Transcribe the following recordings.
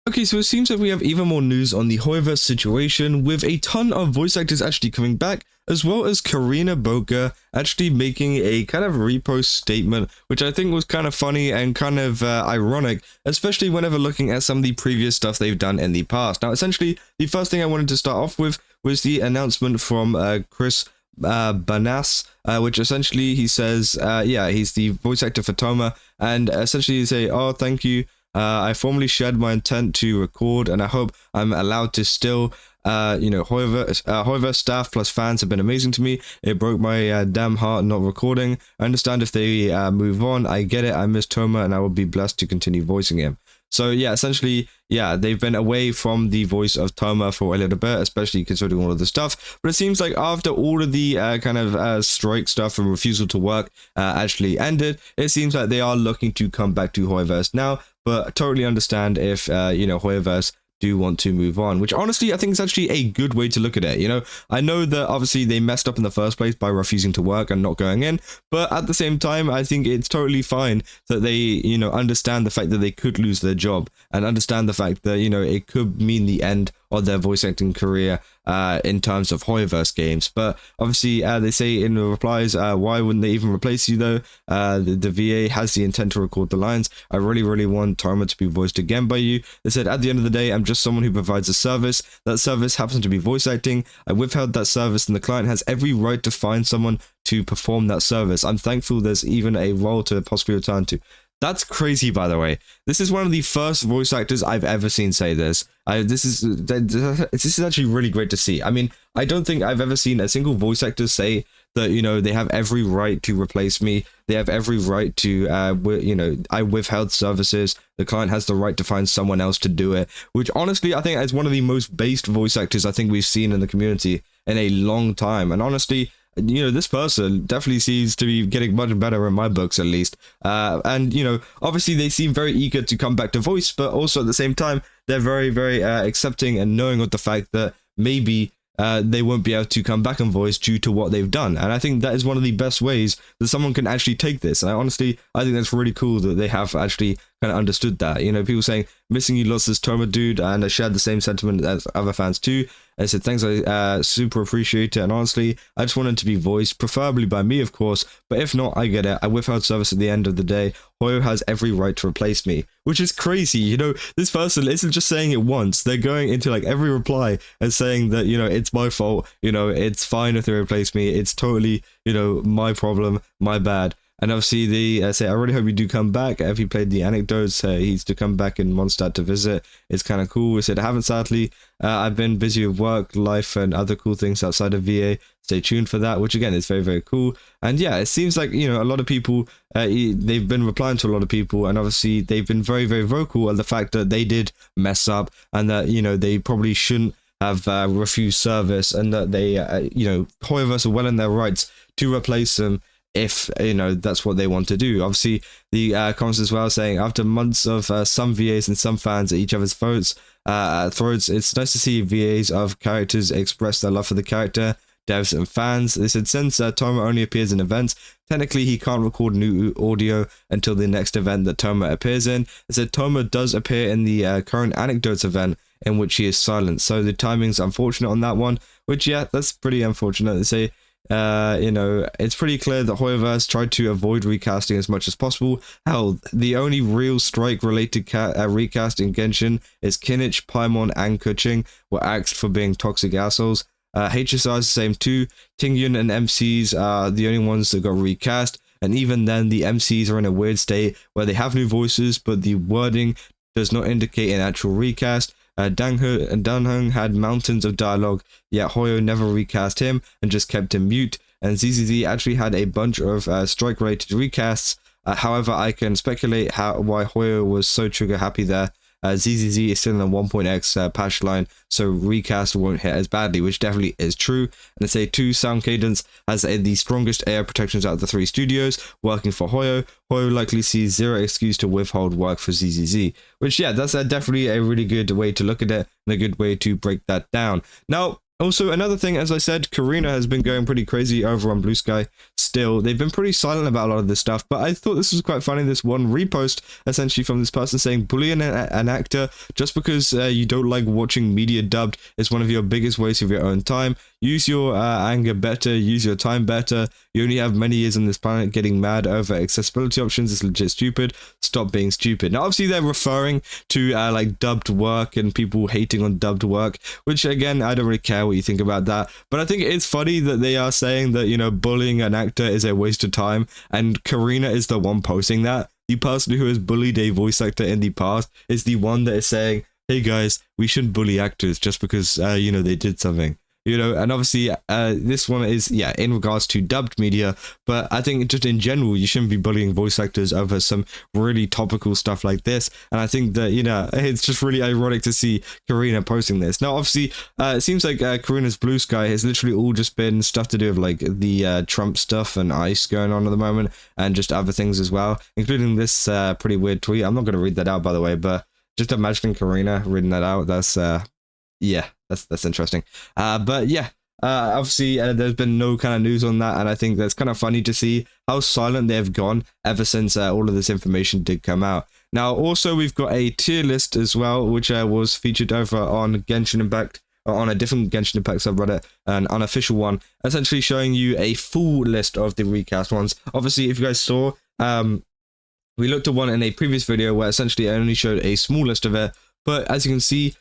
Okay, so it seems like we have even more news on the Hoyoverse situation, with a ton of voice actors actually coming back, as well as Karina Boettger actually making a kind of repost statement, which I think was kind of funny and kind of ironic, especially whenever looking at some of the previous stuff they've done in the past. Now, essentially, the first thing I wanted to start off with was the announcement from Chris Banas, which essentially he says, yeah, he's the voice actor for Thoma, and essentially he say, oh, thank you. I formally shared my intent to record, and I hope I'm allowed to still, Hoyoverse staff plus fans have been amazing to me. It broke my damn heart not recording. I understand if they move on. I get it. I miss Thoma, and I will be blessed to continue voicing him. So yeah, essentially, yeah, they've been away from the voice of Thoma for a little bit, especially considering all of the stuff. But it seems like after all of the strike stuff and refusal to work actually ended, it seems like they are looking to come back to Hoyoverse now. But I totally understand if, Hoyoverse do want to move on, which honestly I think is actually a good way to look at it. I know that obviously they messed up in the first place by refusing to work and not going in, but at the same time I think it's totally fine that they understand the fact that they could lose their job, and understand the fact that it could mean the end of their voice acting career in terms of Hoyoverse games. But obviously they say in the replies, why wouldn't they even replace you though? The VA has the intent to record the lines. I really want Thoma to be voiced again by you. They said, at the end of the day, I'm just someone who provides a service. That service happens to be voice acting. I withheld that service, and the client has every right to find someone to perform that service. I'm thankful there's even a role to possibly return to. That's crazy, by the way. This is one of the first voice actors I've ever seen say this. This is actually really great to see. I mean, I don't think I've ever seen a single voice actor say that, they have every right to replace me. They have every right to, I withheld services. The client has the right to find someone else to do it, which honestly, I think is one of the most based voice actors I think we've seen in the community in a long time. And honestly, this person definitely seems to be getting much better in my books, at least. And obviously they seem very eager to come back to voice, but also at the same time, they're very accepting and knowing of the fact that maybe they won't be able to come back and voice due to what they've done. And I think that is one of the best ways that someone can actually take this. And I think that's really cool that they have actually kind of understood that. People saying, missing you lots, this Thoma dude, and I shared the same sentiment as other fans too. I said, thanks, I super appreciate it, and honestly, I just wanted to be voiced, preferably by me, of course, but if not, I get it. I withheld service at the end of the day. Hoyo has every right to replace me, which is crazy. This person isn't just saying it once. They're going into like every reply and saying that, it's my fault, it's fine if they replace me, it's totally, my problem, my bad. And obviously they say, I really hope you do come back. If he played the anecdotes, he's to come back in Mondstadt to visit. It's kind of cool. He said, I haven't, sadly. I've been busy with work, life, and other cool things outside of VA. Stay tuned for that, which again is very cool. And yeah, it seems like, a lot of people, they've been replying to a lot of people, and obviously they've been very vocal of the fact that they did mess up, and that, they probably shouldn't have refused service, and that they, Hoyoverse are well in their rights to replace them if that's what they want to do. Obviously the comments as well saying, after months of some VAs and some fans at each other's throats, it's nice to see VAs of characters express their love for the character, devs and fans. They said, since Thoma only appears in events, technically he can't record new audio until the next event that Thoma appears in. They said Thoma does appear in the current anecdotes event, in which he is silent, so the timing's unfortunate on that one, which yeah, that's pretty unfortunate. They say it's pretty clear that Hoyoverse tried to avoid recasting as much as possible. Hell, the only real strike-related recast in Genshin is Kinich, Paimon, and Keqing were axed for being toxic assholes. HSR is the same too. Tingyun and MCs are the only ones that got recast, and even then the MCs are in a weird state where they have new voices, but the wording does not indicate an actual recast. Danheng had mountains of dialogue, yet Hoyo never recast him and just kept him mute. And ZZZ actually had a bunch of strike-related recasts. However, I can speculate why Hoyo was so trigger happy there. ZZZ is still in the 1.x patch line, so recast won't hit as badly, which definitely is true. And they say too, Sound Cadence has the strongest AI protections out of the 3 studios working for Hoyo. Hoyo likely sees zero excuse to withhold work for ZZZ, which yeah, that's definitely a really good way to look at it and a good way to break that down. Now, Also, another thing, as I said, Karina has been going pretty crazy over on BlueSky still. They've been pretty silent about a lot of this stuff, but I thought this was quite funny, this one repost, essentially from this person saying, bullying an actor just because you don't like watching media dubbed is one of your biggest wastes of your own time. Use your anger better, use your time better. You only have many years on this planet. Getting mad over accessibility options is legit stupid. Stop being stupid. Now, obviously, they're referring to like dubbed work and people hating on dubbed work, which again, I don't really care what you think about that. But I think it's funny that they are saying that, you know, bullying an actor is a waste of time, and Karina is the one posting that. The person who has bullied a voice actor in the past is the one that is saying, hey guys, we shouldn't bully actors just because, you know, they did something. You know, and obviously this one is, yeah, in regards to dubbed media, but I think just in general, you shouldn't be bullying voice actors over some really topical stuff like this. And I think that, you know, it's just really ironic to see Karina posting this. Now, obviously, it seems like Karina's BlueSky has literally all just been stuff to do with like the Trump stuff and ICE going on at the moment, and just other things as well, including this pretty weird tweet. I'm not going to read that out, by the way, but just imagining Karina reading that out, that's yeah, that's interesting. But yeah, obviously there's been no kind of news on that, and I think that's kind of funny to see how silent they've gone ever since all of this information did come out. Now, also we've got a tier list as well, which was featured over on Genshin Impact, on a different Genshin Impact subreddit, an unofficial one, essentially showing you a full list of the recast ones. Obviously, if you guys saw, we looked at one in a previous video where essentially I only showed a small list of it, but as you can see,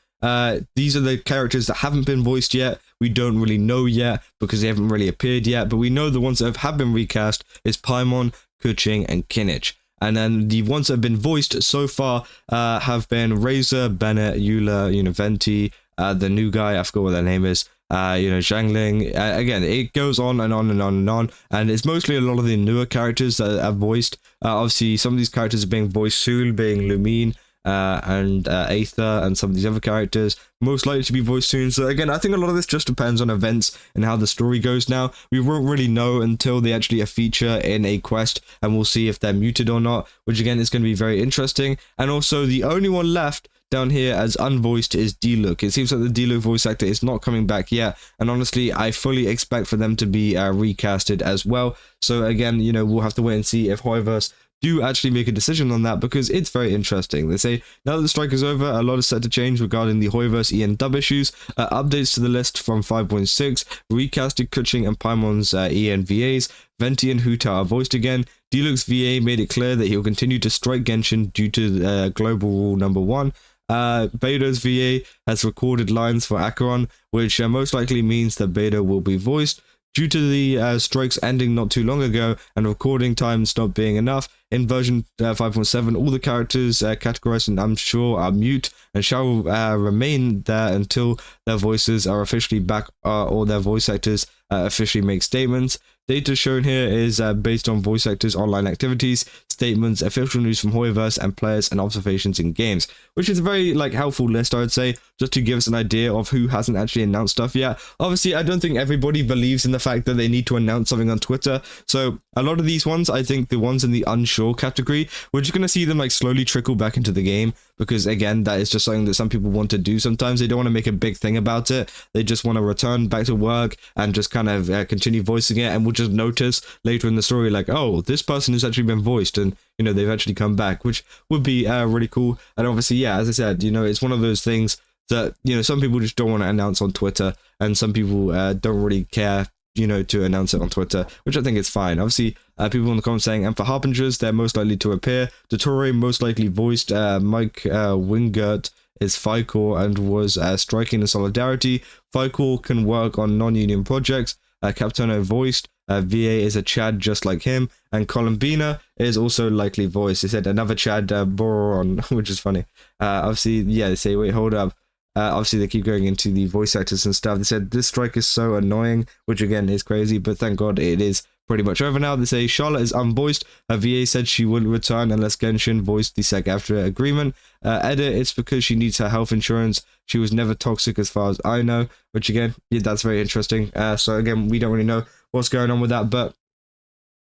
these are the characters that haven't been voiced yet. We don't really know yet because they haven't really appeared yet, but we know the ones that have been recast is Paimon, Keqing, and Kinich. And then the ones that have been voiced so far have been Razor, Bennett, Eula, Venti, the new guy, I forgot what their name is, Zhangling. Again, it goes on and on and on and on, and it's mostly a lot of the newer characters that are voiced. Obviously, some of these characters are being voiced soon, being Lumine, and Aether, and some of these other characters most likely to be voiced soon. So again, I think a lot of this just depends on events and how the story goes now. We won't really know until they actually feature in a quest, and we'll see if they're muted or not, which again is going to be very interesting. And also, the only one left down here as unvoiced is D-Look. It seems like the D-Look voice actor is not coming back yet, and honestly, I fully expect for them to be recasted as well. So again, we'll have to wait and see if Hoyoverse do actually make a decision on that, because it's very interesting. They say, now that the strike is over, a lot is set to change regarding the Hoyoverse EN dub issues. Updates to the list from 5.6, recasted Keqing and Paimon's EN VAs, Venti and Huta are voiced again. D-Look's VA made it clear that he'll continue to strike Genshin due to global rule number 1. Beidou's VA has recorded lines for Acheron, which most likely means that Beidou will be voiced. Due to the strikes ending not too long ago and recording times not being enough, in version 5.7, all the characters categorized in I'm sure are mute and shall remain there until their voices are officially back or their voice actors officially make statements. Data shown here is based on voice actors' online activities, statements, official news from Hoyoverse, and players and observations in games, which is a very helpful list, I would say, just to give us an idea of who hasn't actually announced stuff yet. Obviously, I don't think everybody believes in the fact that they need to announce something on Twitter, so a lot of these ones, I think the ones in the unsure category, we're just going to see them slowly trickle back into the game, because again, that is just something that some people want to do sometimes. They don't want to make a big thing about it. They just want to return back to work and just kind of continue voicing it, and we'll just notice later in the story oh, this person has actually been voiced and they've actually come back, which would be really cool. And obviously, yeah, as I said, it's one of those things that some people just don't want to announce on Twitter, and some people don't really care to announce it on Twitter, which I think is fine. Obviously, people in the comments saying, and for Harbingers, they're most likely to appear. Dottore most likely voiced. Mike Wingert is FICOR and was striking in solidarity. FICOR can work on non-union projects. Capitano voiced. VA is a Chad just like him, and Columbina is also likely voiced. They said another Chad Boron, which is funny. Obviously, yeah, they say, wait, hold up. Obviously, they keep going into the voice actors and stuff. They said this strike is so annoying, which again is crazy, but thank God it is pretty much over now. They say Charlotte is unvoiced. Her VA said she wouldn't return unless Genshin voiced the SAG-AFTRA agreement. Edit, it's because she needs her health insurance. She was never toxic as far as I know, which again, yeah, that's very interesting. So again, we don't really know what's going on with that, but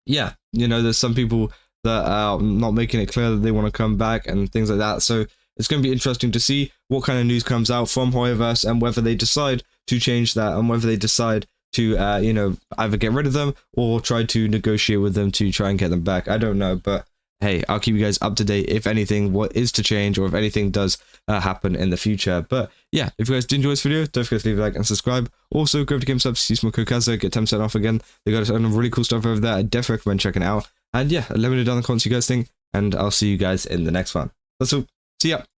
yeah, there's some people that are not making it clear that they want to come back and things like that. So it's going to be interesting to see what kind of news comes out from Hoyoverse and whether they decide to change that, and whether they decide to either get rid of them or try to negotiate with them to try and get them back. I don't know, but hey, I'll keep you guys up to date if anything what is to change, or if anything does happen in the future. But yeah, if you guys did enjoy this video, don't forget to leave a like and subscribe. Also, go to GameStop, see some code Kaza, get 10% off again. They got some really cool stuff over there. I definitely recommend checking it out. And yeah, let me know down in the comments what you guys think, and I'll see you guys in the next one. That's all. See ya.